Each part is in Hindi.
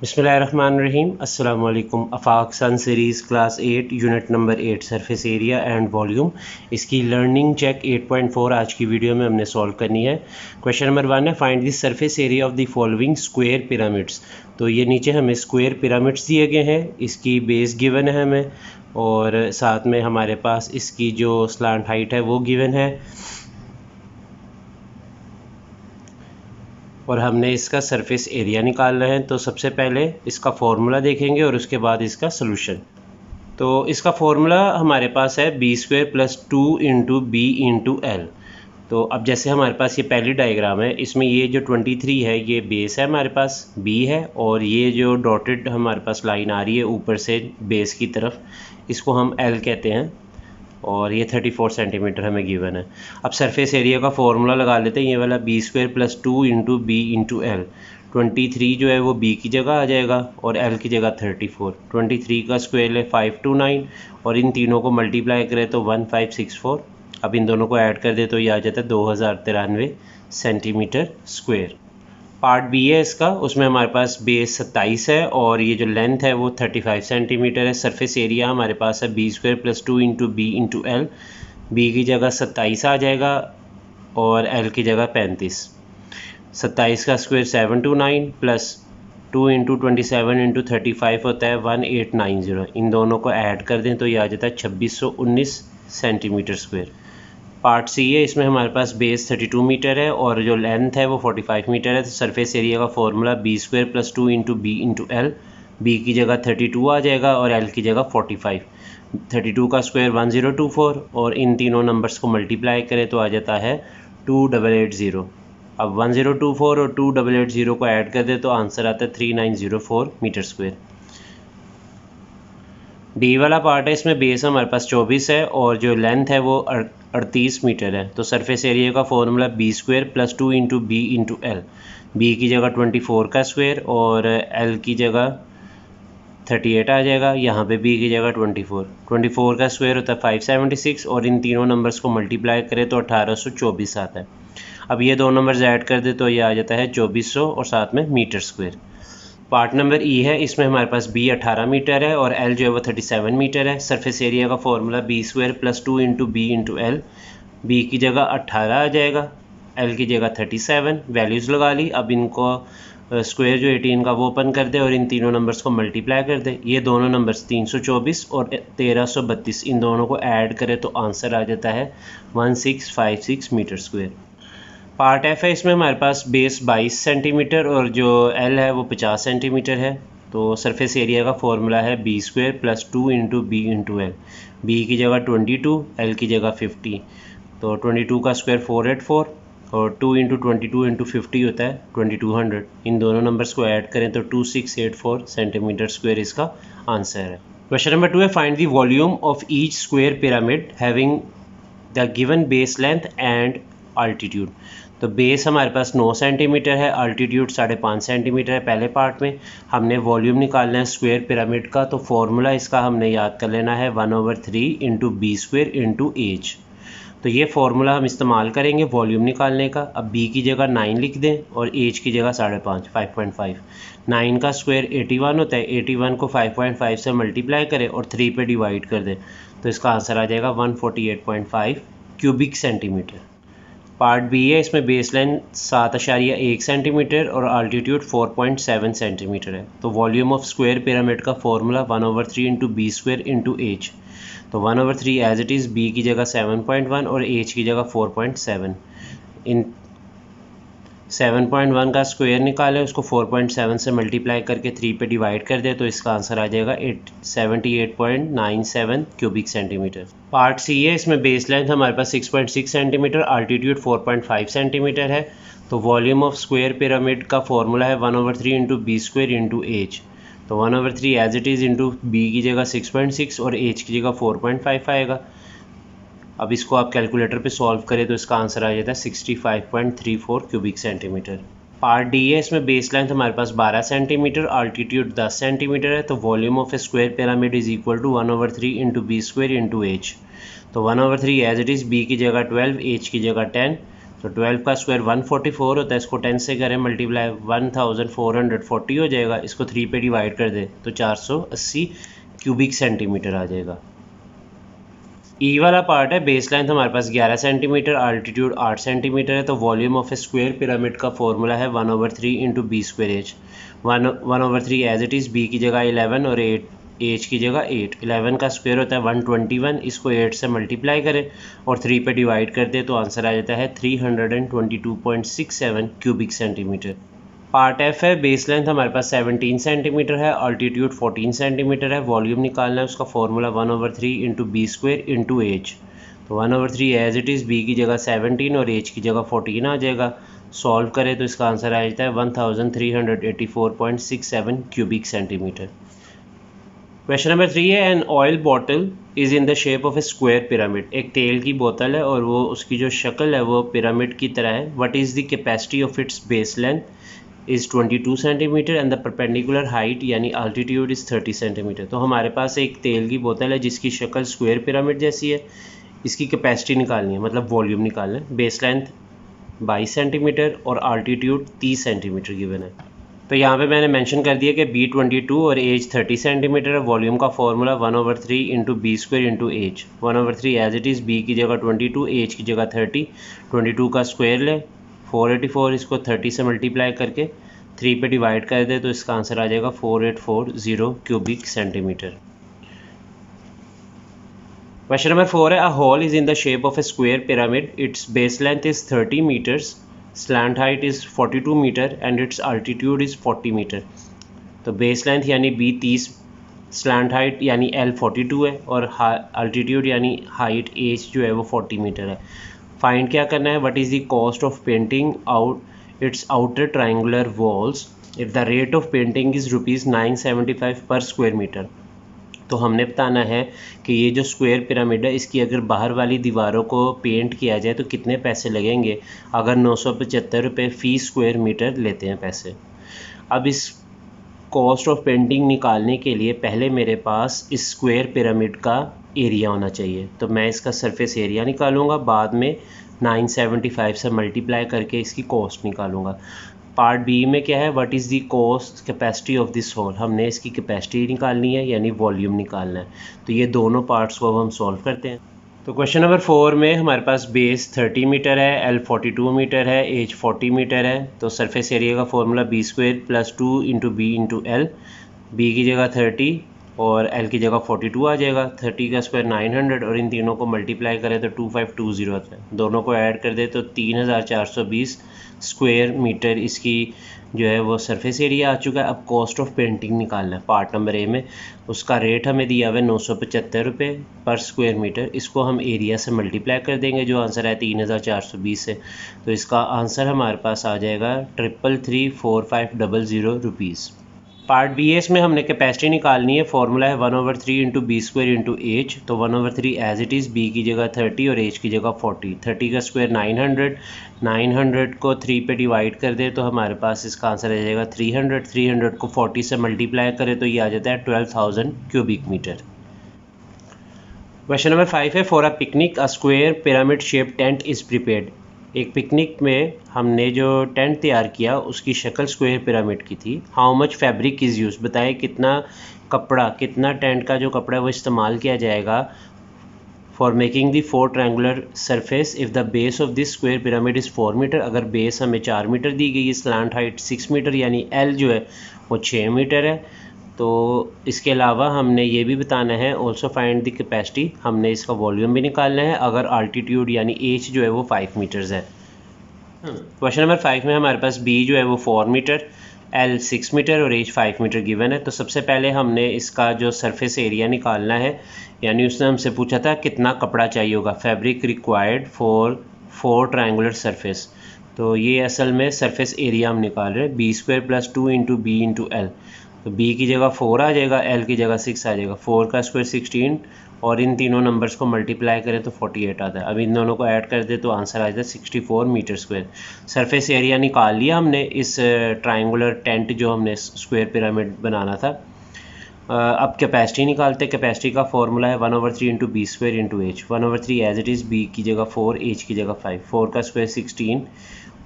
बिस्मिल्लाहिर्रहमानिर्रहीम। अस्सलाम वालेकुम। Afaq sun series class 8 unit number 8 surface area and volume, इसकी लर्निंग चेक 8.4 आज की वीडियो में हमने सॉल्व करनी है। क्वेश्चन नंबर 1 है, find the surface area of the following square pyramids. तो ये नीचे हमें स्क्वायर पिरामिड्स दिए गए हैं, इसकी बेस गिवन है हमें, और साथ में हमारे पास इसकी जो स्लांट हाइट है वो गिवन है, और हमने इसका सरफेस एरिया निकालना है। तो सबसे पहले इसका फॉर्मूला देखेंगे और उसके बाद इसका सलूशन। तो इसका फॉर्मूला हमारे पास है b square plus 2 into B into l. तो अब जैसे हमारे पास ये पहली डायग्राम है, इसमें ये जो 23 है ये बेस है, हमारे पास बी है, और ये जो डॉटेड हमारे पास लाइन आ रही है ऊपर से बेस की तरफ, इसको हम एल कहते हैं, और ये 34 सेंटीमीटर हमें गिवन है। अब सरफेस एरिया का फॉर्मूला लगा लेते हैं, ये वाला b square plus 2 into B into l. 23 जो है वो बी की जगह आ जाएगा और एल की जगह 34। 23 का स्क्वायर है 529, और इन तीनों को मल्टीप्लाई करें तो 1564। अब इन दोनों को ऐड कर दे तो ये आ जाता है 2093 सेंटीमीटर स्क्वायर। पार्ट बी है इसका, उसमें हमारे पास बेस 27 है और ये जो लेंथ है वो 35 सेंटीमीटर है। सरफेस एरिया हमारे पास है b square plus 2 into B into l. B की जगह 27 आ जाएगा और एल की जगह 35। 27 का स्क्वायर 729 प्लस 2 इंटू 27 इंटू 35 होता है 1890। इन दोनों को ऐड कर दें तो ये आ जाता है 2619 सेंटीमीटर स्क्वायर। पार्ट सी है, इसमें हमारे पास बेस 32 मीटर है और जो लेंथ है वो 45 मीटर है। तो सरफेस एरिया का formula B square plus 2 into B into l. B की जगह 32 आ जाएगा और एल की जगह 45। 32 का स्क्वायर 1024, और इन तीनों नंबर्स को मल्टीप्लाई करें तो आ जाता है 2880। अब 1024 और 2880 को ऐड कर दे तो आंसर आता है 3904 मीटर स्क्वायर। डी वाला पार्ट है, इसमें बेस हमारे पास 24 है और जो लेंथ है वो 38 मीटर है। तो सरफेस एरिया का formula B square plus 2 into B into l. B की जगह 24 का स्क्वायर और एल की जगह 38 आ जाएगा। यहाँ पे बी की जगह 24 का स्क्वायर होता है 576, और इन तीनों नंबर्स को मल्टीप्लाई करें तो 1824 आता है। अब ये दो नंबर्स ऐड कर दे तो ये आ जाता है 2400 और साथ में metre square. Part number e है, इसमें हमारे पास बी 18 मीटर है और एल जो है वो 37 मीटर है। सरफेस एरिया का formula B square plus 2 into B into l. B की जगह 18 आ जाएगा, एल की जगह 37, वैल्यूज़ लगा ली। अब इनको स्क्वायर जो 18 का वो ओपन कर दे और इन तीनों नंबर्स को मल्टीप्लाई कर दे। ये दोनों नंबर्स 324 और 1332, इन दोनों को ऐड करें तो आंसर आ जाता है 1656 मीटर स्क्वायर। पार्ट एफ है, इसमें हमारे पास बेस 22 सेंटीमीटर और जो एल है वो 50 सेंटीमीटर है। तो सरफेस एरिया का फॉर्मूला है b square plus 2 into B into l. B की जगह 22, एल की जगह 50। तो 22 का स्क्वायर 484 और 2 इंटू 22 इंटू 50 होता है 2200। इन दोनों नंबर्स को ऐड करें तो 2684 सेंटीमीटर स्क्वायर इसका आंसर है। क्वेश्चन नंबर 2 है, find the volume of each square pyramid having the given base length and altitude. तो बेस हमारे पास 9 सेंटीमीटर है, अल्टीट्यूड 5.5 सेंटीमीटर है। पहले पार्ट में हमने वॉल्यूम निकालना है स्क्वायर पिरामिड का, तो फॉर्मूला इसका हमने याद कर लेना है 1/3 into b square into h. तो ये फार्मूला हम इस्तेमाल करेंगे वॉल्यूम निकालने का। अब बी की जगह 9 लिख दें और एच की जगह 5.5। 9 का स्क्वायर 81 होता है, 81 को 5.5 से मल्टीप्लाई करें और 3 पे डिवाइड कर दें तो इसका आंसर आ जाएगा 148.5 क्यूबिक सेंटीमीटर। पार्ट बी है, इसमें बेस लाइन 7.1 सेंटीमीटर और अल्टीट्यूड 4.7 सेंटीमीटर है। तो वॉल्यूम ऑफ स्क्वायर पिरामिड का formula 1/3 into b square into h. तो 1/3 एज इट इज़, बी की जगह 7.1 और एच की जगह 4.7। इन 7.1 का स्क्वायर निकालें, उसको 4.7 से मल्टीप्लाई करके 3 पे डिवाइड कर दे तो इसका आंसर आ जाएगा 78.97 क्यूबिक सेंटीमीटर। पार्ट सी है, इसमें बेस लेंथ हमारे पास 6.6 सेंटीमीटर, अल्टीट्यूड 4.5 सेंटीमीटर है। तो वॉल्यूम ऑफ स्क्वायर पिरामिड का फॉर्मूला है 1/3 into b square into h. तो 1/3 as it is into b की जगह 6.6 और एच की जगह 4.5 आएगा। अब इसको आप कैलकुलेटर पे सॉल्व करें तो इसका आंसर आ जाता है 65.34 क्यूबिक सेंटीमीटर। पार्ट डी है, इसमें बेस लेंथ हमारे पास 12 सेंटीमीटर, अल्टीट्यूड 10 सेंटीमीटर है। तो volume of a square pyramid is equal to 1/3 into b square into h. तो 1/3 एज इट इज़, बी की जगह 12, एच की जगह 10, तो 12 का स्क्वायर 144 होता है, इसको 10 से करें मल्टीप्लाई 1440 हो जाएगा। इसको 3 पे डिवाइड कर दे तो 480 क्यूबिक सेंटीमीटर आ जाएगा। ई वाला पार्ट है, बेस लेंथ हमारे पास 11 सेंटीमीटर, अल्टीट्यूड 8 सेंटीमीटर है। तो volume of a square pyramid का फॉर्मूला है 1/3 into b square h. 1/3 as it is, b की जगह 11 और एच की जगह 8। 11 का स्क्वायर होता है 121, इसको 8 से मल्टीप्लाई करें और 3 पे डिवाइड कर दे तो आंसर आ जाता है 322.67 क्यूबिक सेंटीमीटर। पार्ट एफ है, बेस लेंथ हमारे पास 17 सेंटीमीटर है, अल्टीट्यूड 14 सेंटीमीटर है। वॉल्यूम निकालना है, उसका formula 1/3 into b square into h. तो 1/3 एज इट इज़, बी की जगह 17 और एच की जगह 14 आ जाएगा। सॉल्व करें तो इसका आंसर आ जाता है 1384.67 क्यूबिक सेंटीमीटर। क्वेश्चन नंबर 3 है, an oil bottle is in the shape of a square pyramid. एक तेल की बोतल है और वो उसकी जो शक्ल है वो पिरामिड की तरह है। What is the capacity of its base length is 22 centimetre and the perpendicular height यानी अल्टीट्यूड इज़ 30 सेंटीमीटर। तो हमारे पास एक तेल की बोतल है जिसकी शक्ल स्क्वायर पिरामिड जैसी है। इसकी कैपेसिटी निकालनी है, मतलब वॉल्यूम निकालना है। बेस लेंथ 22 सेंटीमीटर और अल्टीट्यूड 30 सेंटीमीटर गिवन है। तो यहाँ पे मैंने मेंशन कर दिया कि बी 22 और एज 30 सेंटीमीटर है। वॉल्यूम का formula 1/3 into b square into h. 1/3 as it is, b की जगह 22, एच की जगह 30। 22 का स्क्वायर ले 484, इसको 30 से मल्टीप्लाई करके 3 पे डिवाइड कर दे तो इसका आंसर आ जाएगा 4840 क्यूबिक सेंटीमीटर। क्वेश्चन नंबर 4 है, a hole is in the shape of a square pyramid, its base length is 30 metres, slant height is 42 metre and its altitude is 40 metre. तो बेस लेंथ यानी बी 30, स्लैंट हाइट यानी एल 42 है और अल्टीट्यूड यानी हाइट एच जो है वो 40 मीटर है। फाइंड क्या करना है, what is the cost of painting out it's outer triangular walls if the rate of painting is ₹975 पर स्क्वायर मीटर। तो हमने बताना है कि ये जो स्क्वायर पिरामिड है इसकी अगर बाहर वाली दीवारों को पेंट किया जाए तो कितने पैसे लगेंगे। अगर 975 रुपये फ़ी स्क्वायर मीटर लेते हैं पैसे। अब इस कॉस्ट ऑफ पेंटिंग निकालने के लिए पहले मेरे पास इस स्क्वायर पिरामिड का एरिया होना चाहिए। तो मैं इसका सरफेस एरिया निकालूंगा, बाद में 975 से मल्टीप्लाई करके इसकी कॉस्ट निकालूंगा। पार्ट बी में क्या है, what is the cost capacity of this hole. हमने इसकी कैपेसिटी निकालनी है यानी वॉल्यूम निकालना है। तो ये दोनों पार्ट्स को अब हम सॉल्व करते हैं। तो क्वेश्चन नंबर 4 में हमारे पास बेस 30 मीटर है, एल 42 मीटर है, एच 40 मीटर है। तो सरफेस एरिया का formula B square plus 2 into B into l. B की जगह 30 और एल की जगह 42 आ जाएगा। 30 का स्क्वायर 900 और इन तीनों को मल्टीप्लाई करें तो 2520 आता है। दोनों को ऐड कर दे तो 3420 स्क्वायर मीटर इसकी जो है वो सरफेस एरिया आ चुका है। अब कॉस्ट ऑफ पेंटिंग निकालना है पार्ट नंबर ए में। उसका रेट हमें दिया हुआ है 975 रुपये पर स्क्वायर मीटर। इसको हम एरिया से मल्टीप्लाई कर देंगे, जो आंसर है 3420 से। तो इसका आंसर हमारे पास आ जाएगा 333500 रुपीज़। पार्ट बी एस में हमने कैपेसिटी निकालनी है। फॉर्मूला है 1/3 into b square into h. तो 1/3 एज इट इज़, बी की जगह 30 और एच की जगह 40। 30 का स्क्वायर 900 को 3 पे डिवाइड कर दे तो हमारे पास इसका आंसर आ जाएगा 300। 300 को 40 से मल्टीप्लाई करें तो ये आ जाता है 12,000 क्यूबिक मीटर। क्वेश्चन नंबर 5 है, for a picnic a square pyramid shape tent is prepared. एक पिकनिक में हमने जो टेंट तैयार किया उसकी शक्ल स्क्वायर पिरामिड की थी। How much fabric is use, बताएं कितना कपड़ा, कितना टेंट का जो कपड़ा है वो इस्तेमाल किया जाएगा for making the 4 triangular surface if the base of this square pyramid is 4 metre. अगर बेस हमें 4 मीटर दी गई है, स्लैंट हाइट 6 मीटर यानी एल जो है वो 6 मीटर है। तो इसके अलावा हमने ये भी बताना है ऑल्सो फाइंड द कैपेसिटी, हमने इसका वॉल्यूम भी निकालना है अगर अल्टीट्यूड यानी एच जो है वो 5 मीटर्स है। क्वेश्चन नंबर 5 में हमारे पास बी जो है वो 4 मीटर, एल 6 मीटर और एच 5 मीटर गिवन है। तो सबसे पहले हमने इसका जो सरफेस एरिया निकालना है, यानी उसने हमसे पूछा था कितना कपड़ा चाहिए होगा, fabric required for 4 triangular surface. तो ये असल में सरफेस एरिया हम निकाल रहे हैं, b square plus 2 into B into l. तो b की जगह 4 आ जाएगा, l की जगह 6 आ जाएगा। 4 का स्क्वायर 16 और इन तीनों नंबर्स को मल्टीप्लाई करें तो 48 आता है। अब इन दोनों को ऐड कर दे तो आंसर आ जाता है 64 मीटर स्क्वायर। सरफेस एरिया निकाल लिया हमने इस ट्रायंगुलर टेंट जो हमने स्क्वायर पिरामिड बनाना था। अब कैपेसिटी निकालते हैं। कैपेसिटी का फॉर्मूला है 1/3 into b square into h. 1/3 as it is, b की जगह 4, एच की जगह 5। 4 का स्क्वायर 16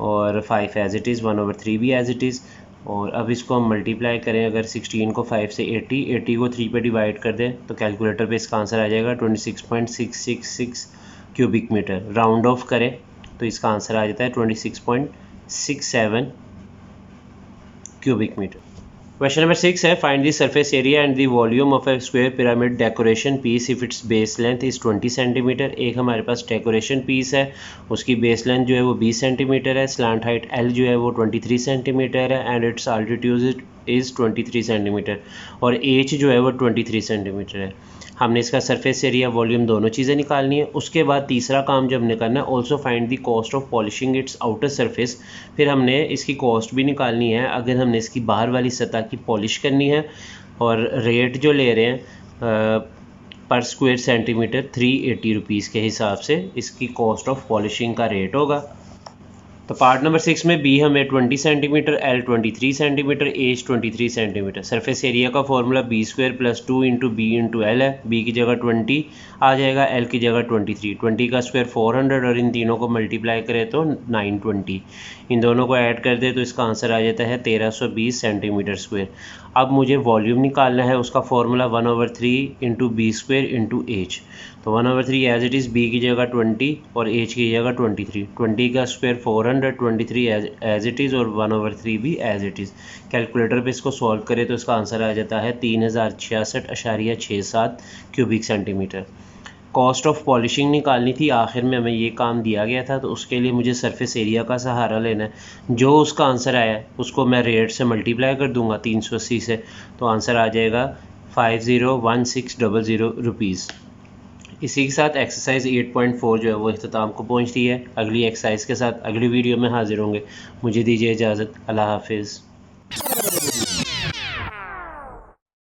और 5 एज इट इज़, 1/3 भी एज इट इज़। और अब इसको हम मल्टीप्लाई करें, अगर 16 को 5 से 80 को 3 पे डिवाइड कर दें तो कैलकुलेटर पे इसका आंसर आ जाएगा 26.666 क्यूबिक मीटर। राउंड ऑफ करें तो इसका आंसर आ जाता है 26.67 क्यूबिक मीटर। क्वेश्चन नंबर 6 है, find the surface area and the volume of a square pyramid decoration piece if its base length is 20 centimetre. एक हमारे पास डेकोरेशन पीस है, उसकी बेस लेंथ जो है वो 20 सेंटीमीटर है, स्लांट हाइट एल जो है वो 23 सेंटीमीटर है and it's altitude is 23 centimetre और एच जो है वो 23 सेंटीमीटर है। हमने इसका सरफेस एरिया, वॉल्यूम दोनों चीज़ें निकालनी है। उसके बाद तीसरा काम जो हमने करना है, also find the cost of polishing it's outer surface. फिर हमने इसकी कॉस्ट भी निकालनी है अगर हमने इसकी बाहर वाली सतह की पॉलिश करनी है। और रेट जो ले रहे हैं पर स्क्वायर सेंटीमीटर 380 रुपीज़ के हिसाब से इसकी कॉस्ट ऑफ पॉलिशिंग का रेट होगा। तो पार्ट नंबर 6 में बी हमें 20 centimetre, L 23 centimetre, H 23 centimetre. Surface area का formula B square plus 2 into B into L है। बी की जगह 20 आ जाएगा, एल की जगह 23। 20 का स्क्वायर 400 और इन तीनों को मल्टीप्लाई करें तो 920। इन दोनों को ऐड कर दे तो इसका आंसर आ जाता है 1320 सेंटीमीटर स्क्वायर। अब मुझे वॉल्यूम निकालना है, उसका formula 1/3 into b square into h. तो 1/3 एज इट इज़, बी की जगह 20 और एच की जगह 23। 20 का स्क्वायर 400, 23 एज इट इज़ और 1/3 भी एज इट इज़। कैलकुलेटर पे इसको सॉल्व करें तो इसका आंसर आ जाता है 3066.67 cubic centimetre. Cost of polishing निकालनी थी, आखिर में हमें ये काम दिया गया था तो उसके लिए मुझे सरफेस एरिया का सहारा लेना है। जो उसका आंसर आया उसको मैं रेट से मल्टीप्लाई कर दूंगा 380 से, तो आंसर आ जाएगा 501600 रुपीज़। इसी के साथ एक्सरसाइज 8.4 जो है वो इख्तिताम को पहुंचती है। अगली एक्सरसाइज के साथ अगली वीडियो में हाजिर होंगे। मुझे दीजिए इजाज़त। अल्लाह हाफिज़।